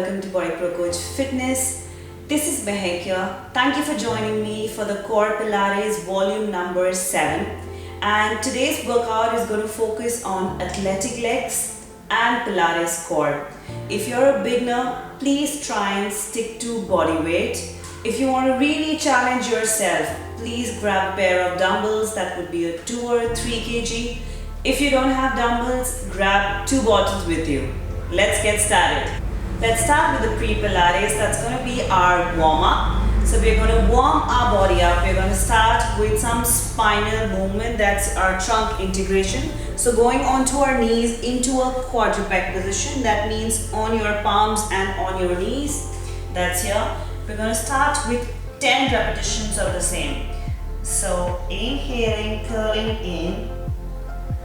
welcome to BodyProCoach Fitness. This is Maahek here. Thank you for joining me for the Core Pilates volume number 7. And today's workout is going to focus on athletic legs and Pilates core. If you're a beginner, please try and stick to body weight. If you want to really challenge yourself, please grab a pair of dumbbells. That would be a 2 or 3 kg. If you don't have dumbbells, grab 2 bottles with you. Let's get started. Let's start with the pre-Pilates. That's going to be our warm-up. So we're going to warm our body up. We're going to start with some spinal movement. That's our trunk integration. So going onto our knees into a quadruped position. That means on your palms and on your knees. That's here. We're going to start with 10 repetitions of the same. So inhaling, curling in,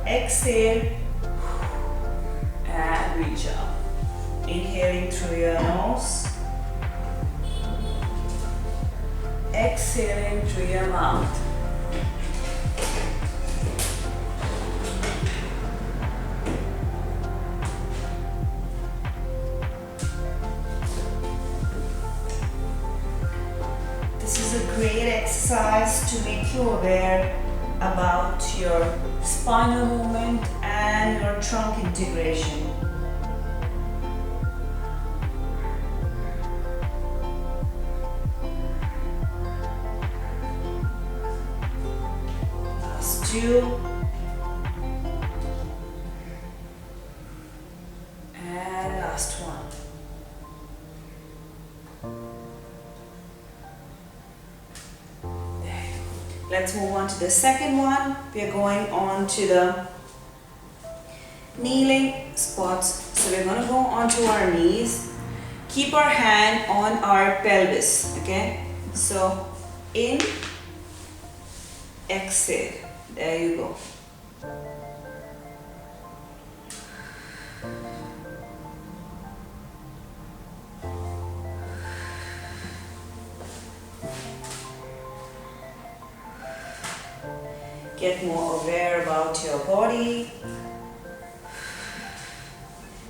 exhale, and reach up. Inhaling through your nose, exhaling through your mouth. This is a great exercise to make you aware about your spinal movement and your trunk integration. Last 2. And last 1. Let's move on to the second one. We are going on to the kneeling squats. So we're going to go onto our knees. Keep our hand on our pelvis. Okay. So in, exhale. There you go. Get more aware about your body.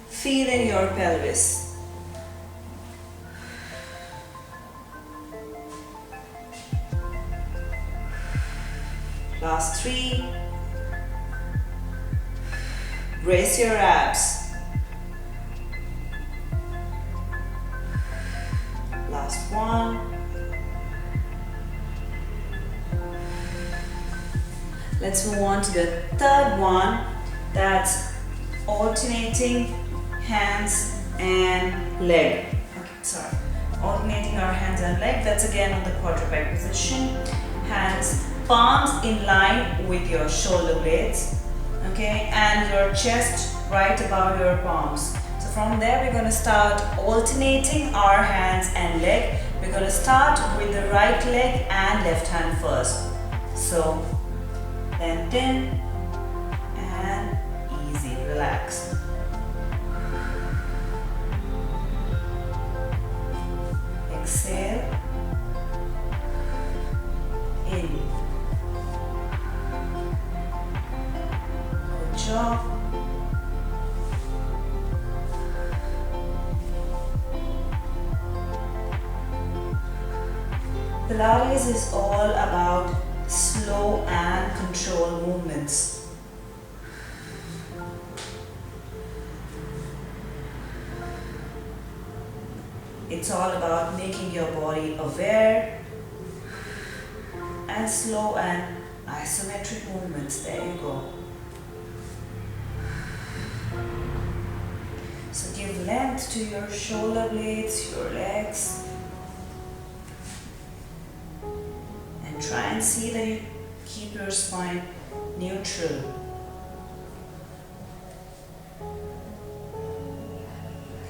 Feel in your pelvis. Last 3. Brace your abs. Last 1. Let's move on to the third one. That's alternating hands and leg. Okay, sorry. Alternating our hands and leg. That's again on the quadruped position. Hands, palms in line with your shoulder blades. Okay, and your chest right above your palms. So from there we're going to start alternating our hands and leg. We're going to start with the right leg and left hand first. So then in and easy, relax. Exhale, in. Good job. Pilates is all about slow and controlled movements. It's all about making your body aware and slow and isometric movements. There you go. So give length to your shoulder blades, your legs. Try and see that you keep your spine neutral.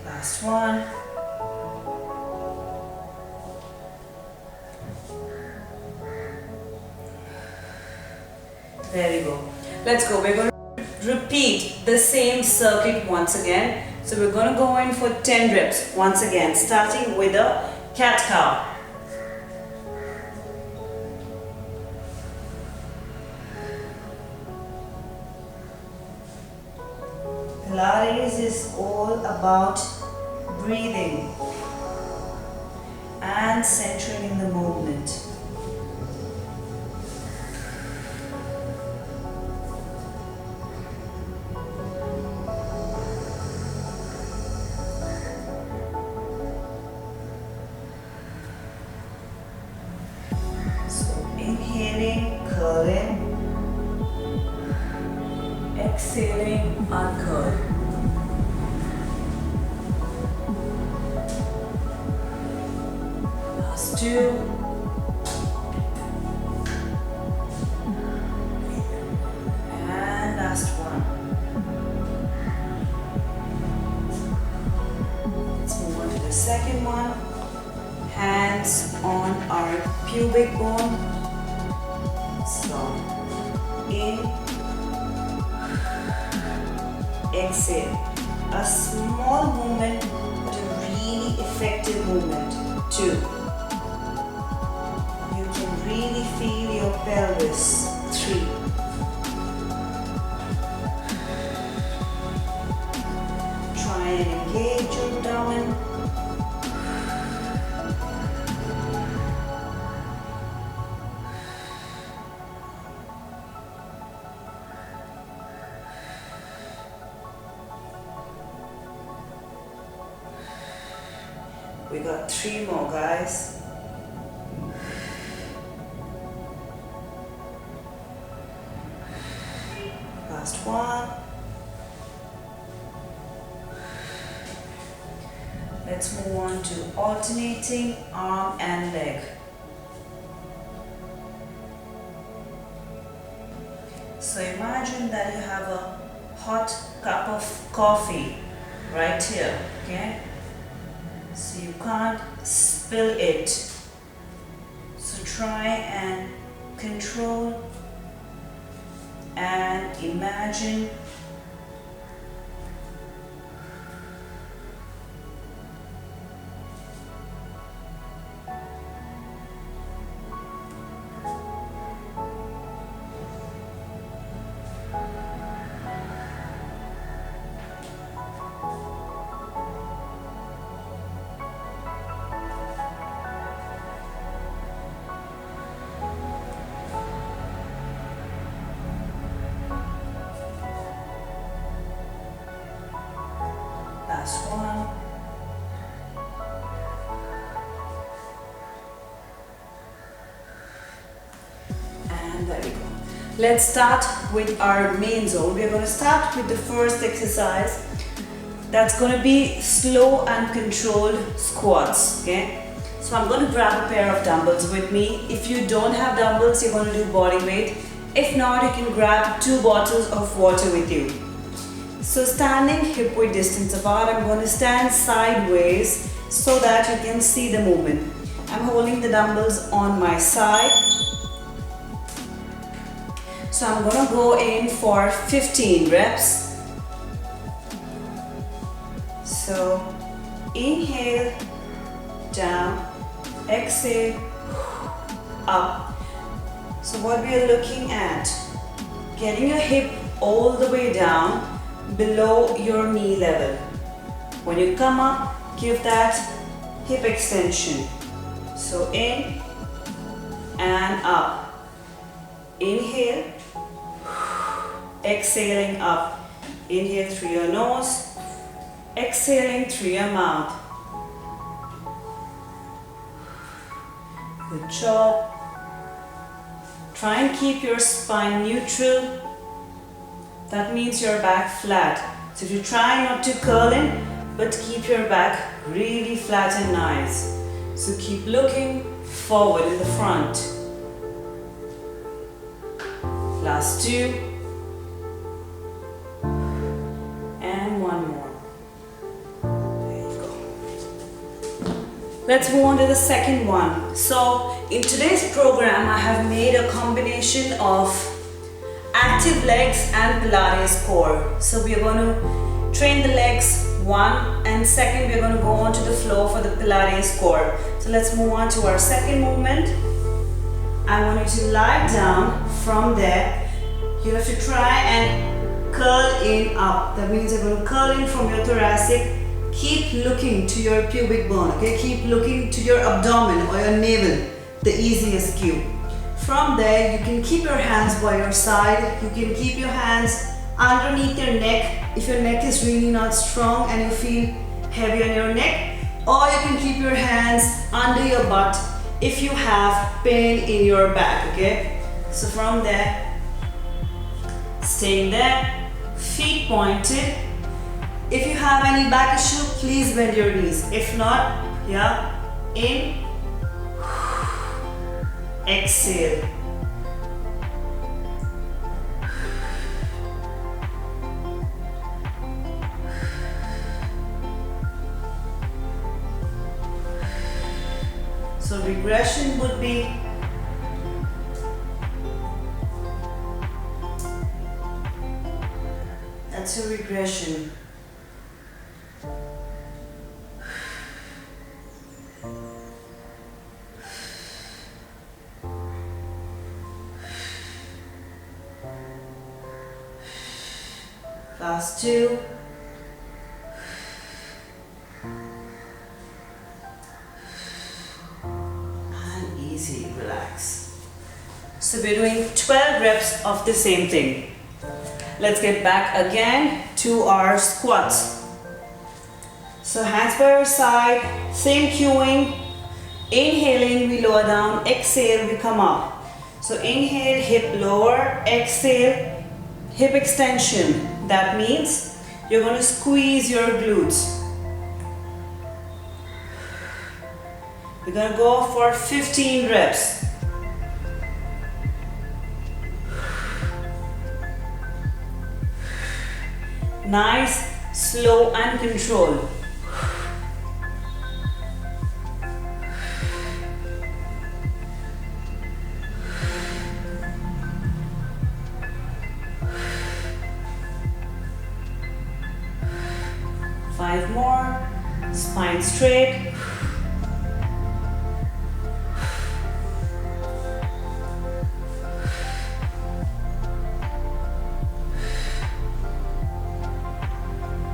Last 1. There you go. Let's go. We're going to repeat the same circuit once again. So we're going to go in for 10 reps once again, starting with a cat-cow. Pilates is all about breathing and centering in the movement. Inhaling, curl in. Exhaling, uncurl. Last two. And last one. Let's move on to the second one. Hands on our pubic bone. So, in, exhale. A small movement, but a really effective movement. 2. You can really feel your pelvis. 3. Try and engage your abdomen. We got 3 more, guys. Last one. Let's move on to alternating arm and leg. So imagine that you have a hot cup of coffee right here, okay? So you can't spill it. So try and control and imagine last one. And there we go. Let's start with our main zone. We're going to start with the first exercise. That's going to be slow and controlled squats, okay? So I'm going to grab a pair of dumbbells with me. If you don't have dumbbells, you're going to do body weight. If not, you can grab 2 bottles of water with you. So standing hip width distance apart, I'm going to stand sideways so that you can see the movement. I'm holding the dumbbells on my side. So I'm going to go in for 15 reps. So inhale, down, exhale, up. So what we are looking at, getting your hip all the way down below your knee level. When you come up, give that hip extension. So in and up. Inhale, exhaling up. Inhale through your nose, exhaling through your mouth. Good job. Try and keep your spine neutral. That means your back flat. So if you try not to curl in, but keep your back really flat and nice. So keep looking forward in the front. Last 2. And 1 more. There you go. Let's move on to the second one. So in today's program, I have made a combination of active legs and Pilates core. So we are going to train the legs 1, and second we are going to go on to the floor for the Pilates core. So let's move on to our second movement. I want you to lie down. From there you have to try and curl in up. That means you're going to curl in from your thoracic keep looking to your pubic bone, okay? Keep looking to your abdomen or your navel, the easiest cue. From there, you can keep your hands by your side. You can keep your hands underneath your neck if your neck is really not strong and you feel heavy on your neck. Or you can keep your hands under your butt if you have pain in your back, okay? So from there, staying there, feet pointed. If you have any back issue, please bend your knees. If not, yeah, in, exhale. So regression would be that's your regression. Last two. And easy, relax. So we're doing 12 reps of the same thing. Let's get back again to our squats. So hands by your side, same cueing. Inhaling, we lower down. Exhale, we come up. So inhale, hip lower. Exhale, hip extension. That means you're going to squeeze your glutes. We're going to go for 15 reps. Nice, slow and controlled. Five more, spine straight.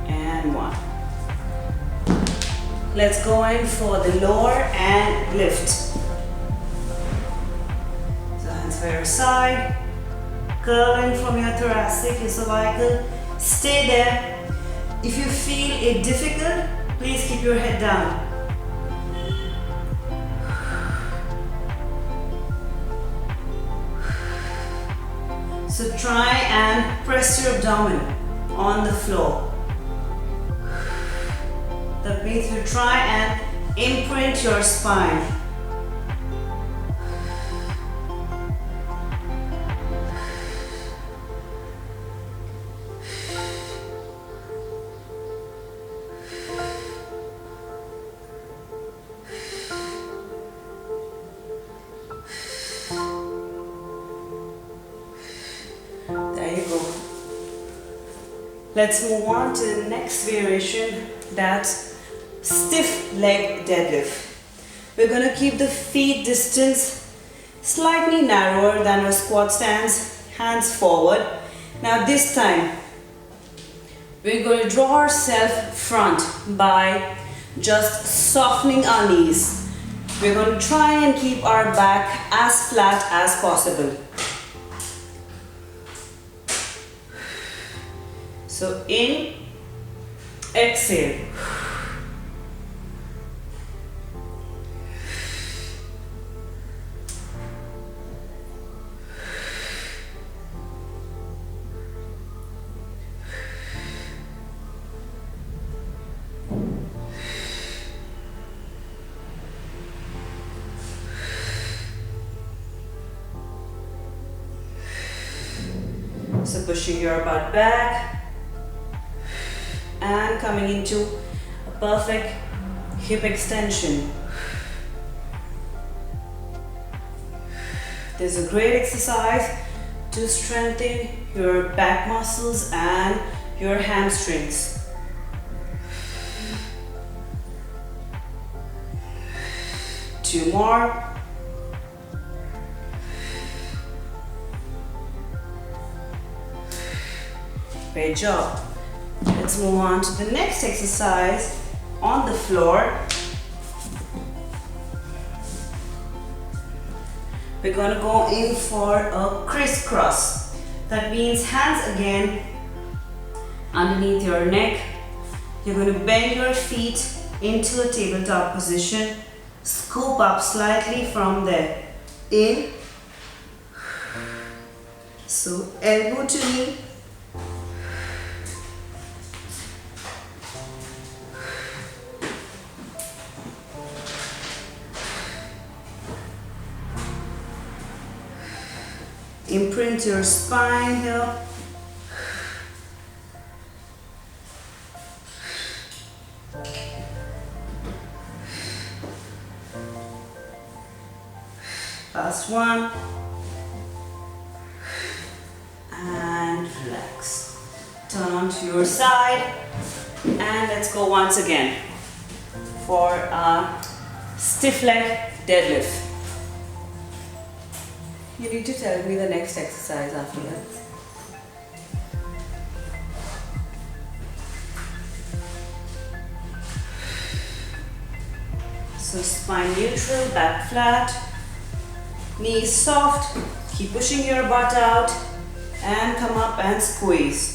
And one. Let's go in for the lower and lift. So hands by your side, curling from your thoracic, your cervical. Stay there. If you feel it difficult, please keep your head down. So try and press your abdomen on the floor. That means you try and imprint your spine. Let's move on to the next variation, that's stiff leg deadlift. We're going to keep the feet distance slightly narrower than our squat stance, hands forward. Now this time, we're going to draw ourselves front by just softening our knees. We're going to try and keep our back as flat as possible. So in, exhale. So pushing your butt back. And coming into a perfect hip extension. This is a great exercise to strengthen your back muscles and your hamstrings. Two more. Great job. Let's move on to the next exercise, on the floor. We're going to go in for a Criss Cross. That means hands again underneath your neck. You're going to bend your feet into a tabletop position. Scoop up slightly from there. In. So elbow to knee. Imprint your spine here. Last one. And relax. Turn onto your side. And let's go once again for a stiff leg deadlift. You need to tell me the next exercise after that. So spine neutral, back flat, knees soft, keep pushing your butt out and come up and squeeze.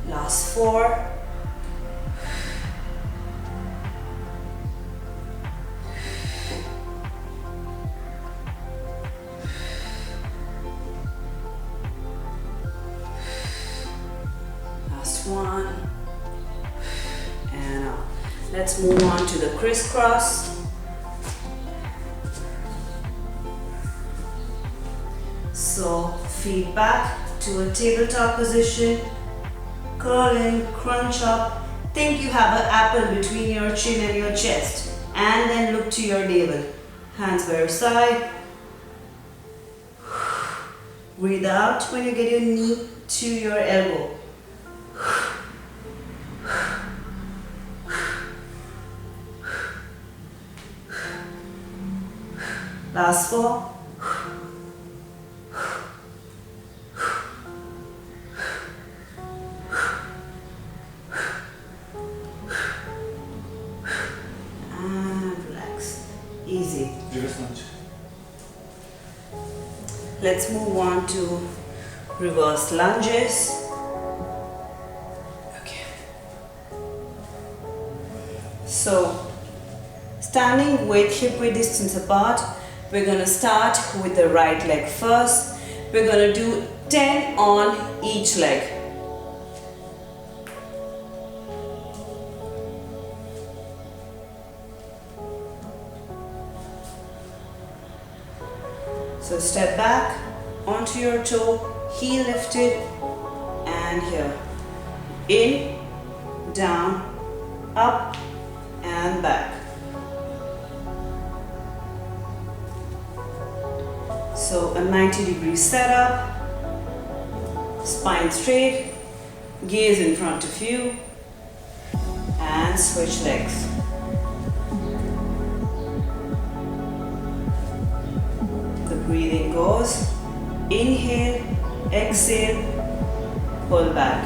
Last 4. Last 1. And up. Let's move on to the Criss Cross. So feet back to a tabletop position. Curl in, crunch up. Think you have an apple between your chin and your chest. And then look to your navel. Hands by your side. Breathe out when you get your knee to your elbow. Last 4. Easy. Let's move on to reverse lunges. Okay. So, standing with hip width distance apart, we're going to start with the right leg first. We're going to do 10 on each leg. So step back onto your toe, heel lifted, and here. In, down, up, and back. So a 90-degree setup, spine straight, gaze in front of you, and switch legs. Breathing goes, inhale, exhale, pull back.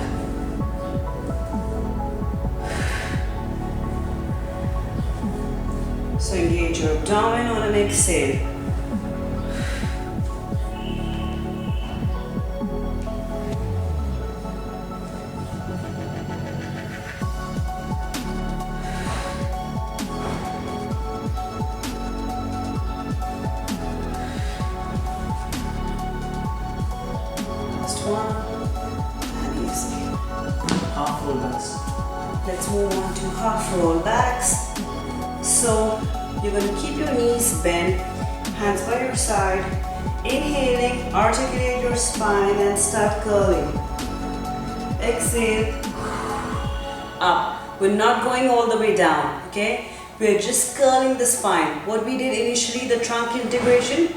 So engage your abdomen on an exhale. Half roll backs. Let's move on to half roll backs. So you're going to keep your knees bent, hands by your side, inhaling, articulate your spine and start curling. Exhale, up. We're not going all the way down, okay? we're just curling the spine. What we did initially, the trunk integration,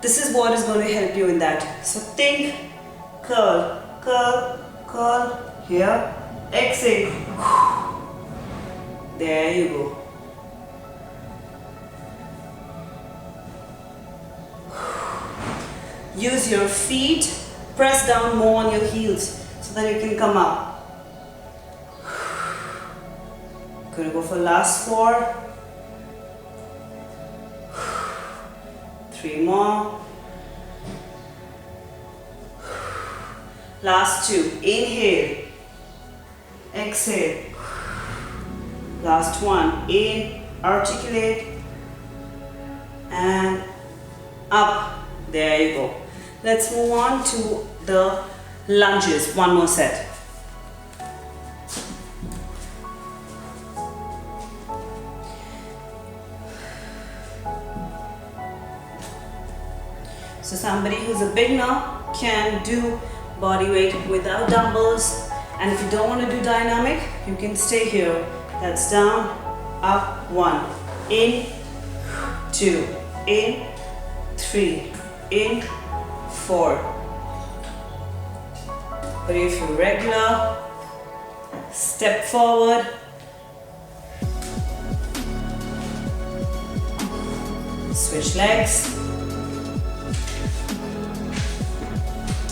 this is what is going to help you in that. So think, curl, curl, curl, here, exhale. There you go. Use your feet, press down more on your heels so that you can come up. Gonna go for last 4. 3 more. Last 2. Inhale. Exhale. Last 1. In. Articulate. And up. There you go. Let's move on to the lunges. One more set. So somebody who's a beginner can do body weight without dumbbells, and if you don't want to do dynamic, you can stay here. That's down, up, 1, in, 2, in, 3, in, 4. But if you're regular, step forward, switch legs.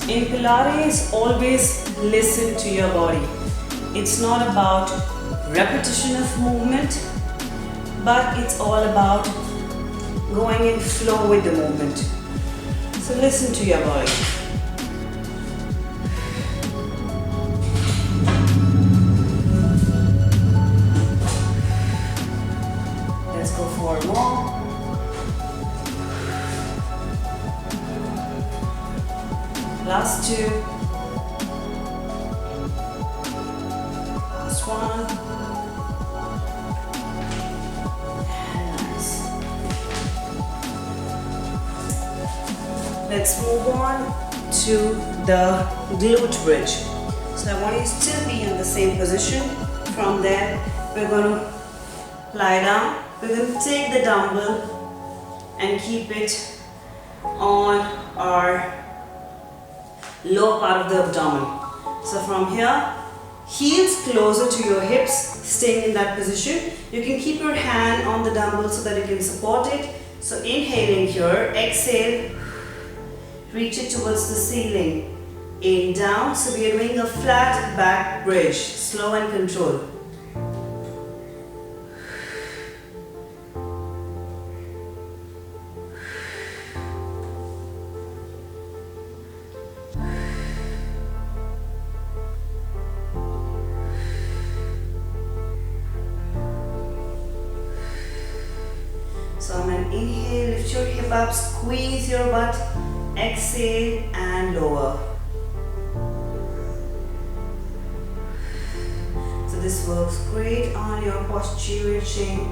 In Pilates, always listen to your body. It's not about repetition of movement, but it's all about going in flow with the movement. So listen to your body. Let's go 4 more. Last 2. Last 1. And nice. Let's move on to the glute bridge. So I want you to still be in the same position. From there, we're going to lie down. We're going to take the dumbbell and keep it on our lower part of the abdomen. So from here, heels closer to your hips, staying in that position. You can keep your hand on the dumbbell so that you can support it. So inhaling here, exhale, reach it towards the ceiling. In, down, so we are doing a flat back bridge, slow and controlled. So on an inhale, lift your hip up, squeeze your butt, exhale and lower. So this works great on your posterior chain.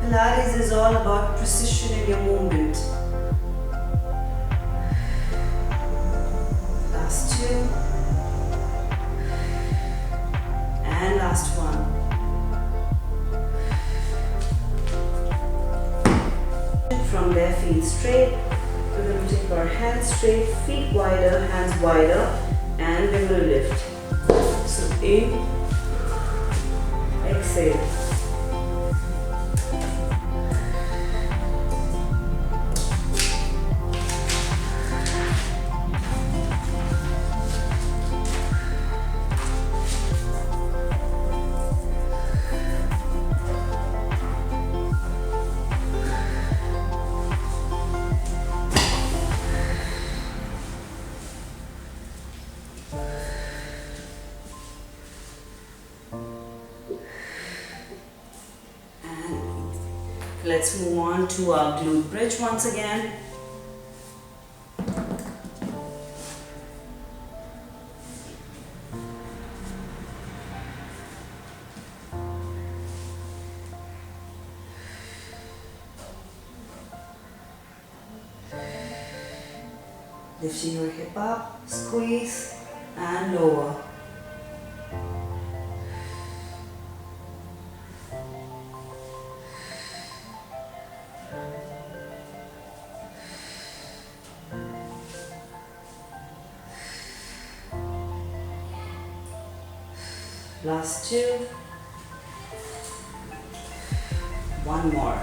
Pilates is all about precision in your movement. Last 2. And last 1. From there, feet straight. We're going to take our hands straight, feet wider, hands wider, and we're going to lift. So in, exhale. Let's move on to our glute bridge once again. Lifting your hip up, squeeze and lower. Last two. One more.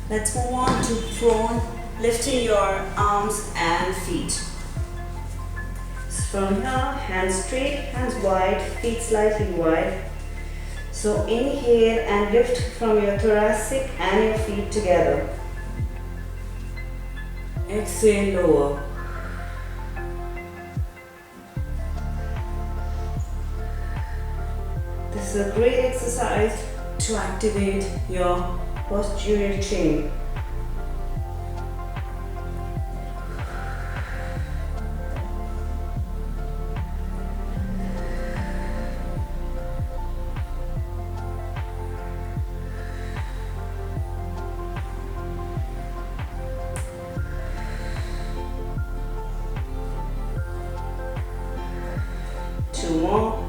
Let's move on to prone, lifting your arms and feet. So from here, hands straight, hands wide, feet slightly wide. So inhale and lift from your thoracic and your feet together. Exhale, lower. This is a great exercise to activate your posterior chain. Two more.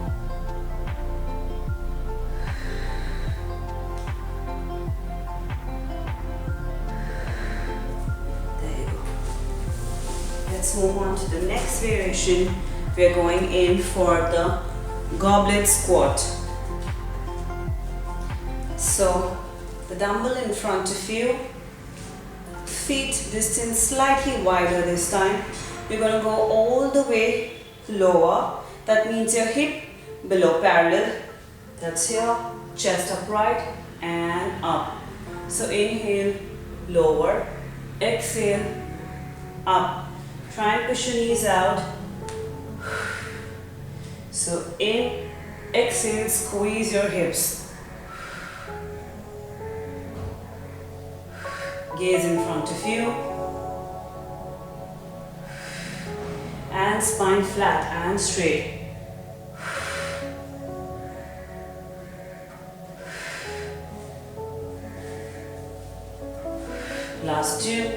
Let's move on to the next variation. We're going in for the goblet squat. So the dumbbell in front of you, feet distance slightly wider this time. You're going to go all the way lower. That means your hip below parallel. That's here, chest upright and up. So inhale, lower, exhale, up. Try and push your knees out. So in, exhale, squeeze your hips. Gaze in front of you. And spine flat and straight. Last two.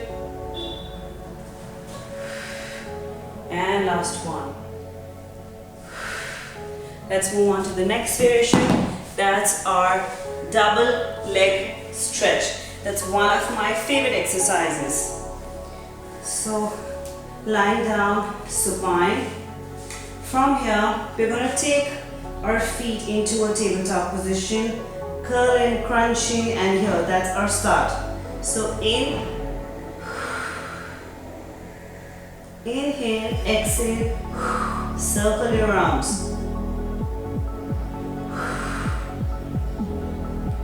And last one. Let's move on to the next variation. That's our double leg stretch. That's one of my favorite exercises. So lying down supine. From here, we're going to take our feet into a tabletop position, curling, crunching, and here, that's our start. So in, inhale, exhale, circle your arms.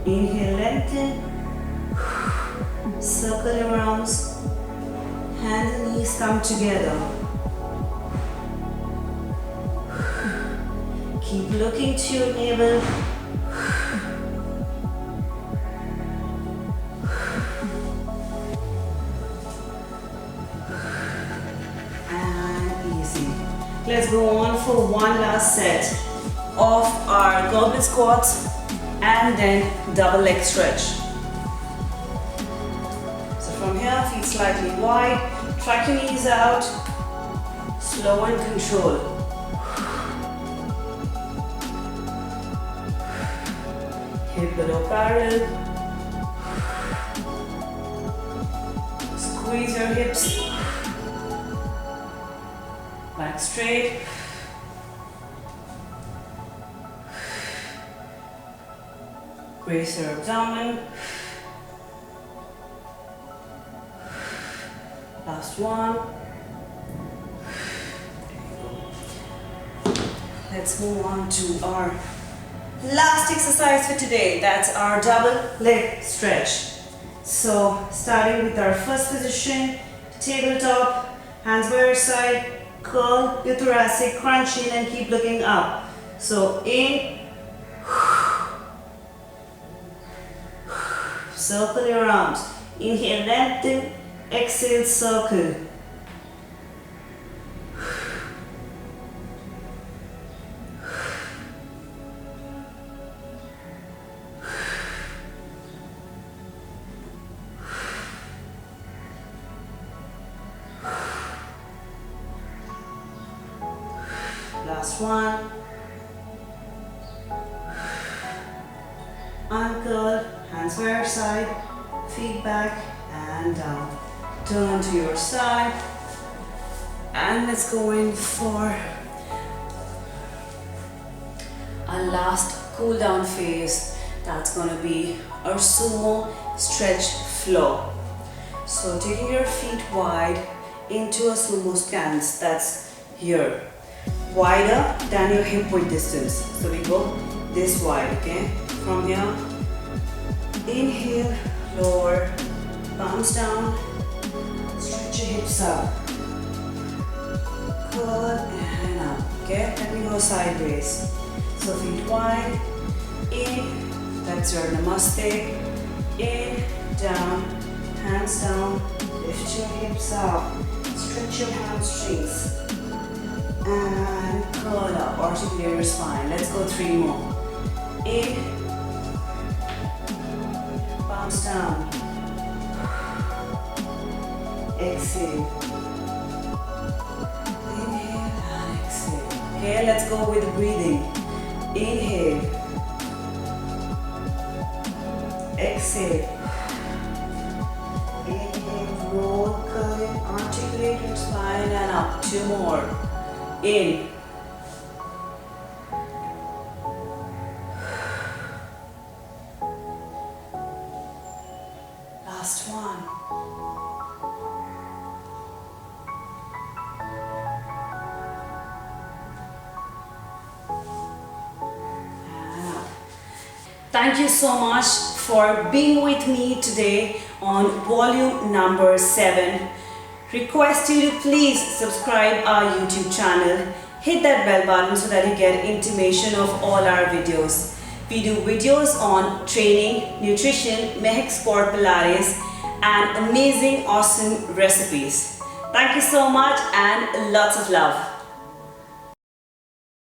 Inhale, lengthen, circle your arms, hands and knees come together. Keep looking to your navel. And easy. Let's go on for one last set of our goblet squats and then double leg stretch. So from here, feet slightly wide, track your knees out, slow and control. Hip below parallel. Squeeze your hips. Back straight. Brace your abdomen. Last one. Let's move on to our last exercise for today. That's our double leg stretch. So starting with our first position, tabletop, hands by your side, curl your thoracic, crunch in and keep looking up. So in, circle your arms. Inhale, lengthen, exhale, circle. Last one. Uncurl, hands by your side, feet back and down. Turn to your side. And let's go in for our last cool down phase, that's gonna be our sumo stretch flow. So taking your feet wide into a sumo stance, that's here, wider than your hip width distance. So we go this wide, okay? From here, inhale, lower, palms down, stretch your hips up, curl and up, okay? Then we go sideways. So feet wide, in, that's your namaste, in, down, hands down, lift your hips up, stretch your hamstrings, and curl up, articulate your spine. Let's go 3 more. In, palms down, exhale, inhale and exhale. Okay, let's go with the breathing. Inhale, exhale, inhale, roll, curl it, articulate your spine and up. 2 more. In, last one. Thank you so much for being with me today on volume number 7. Request you to please subscribe our YouTube channel. Hit that bell button so that you get intimation of all our videos. We do videos on training, nutrition, Maahek Sport Pilates and amazing awesome recipes. Thank you so much and lots of love.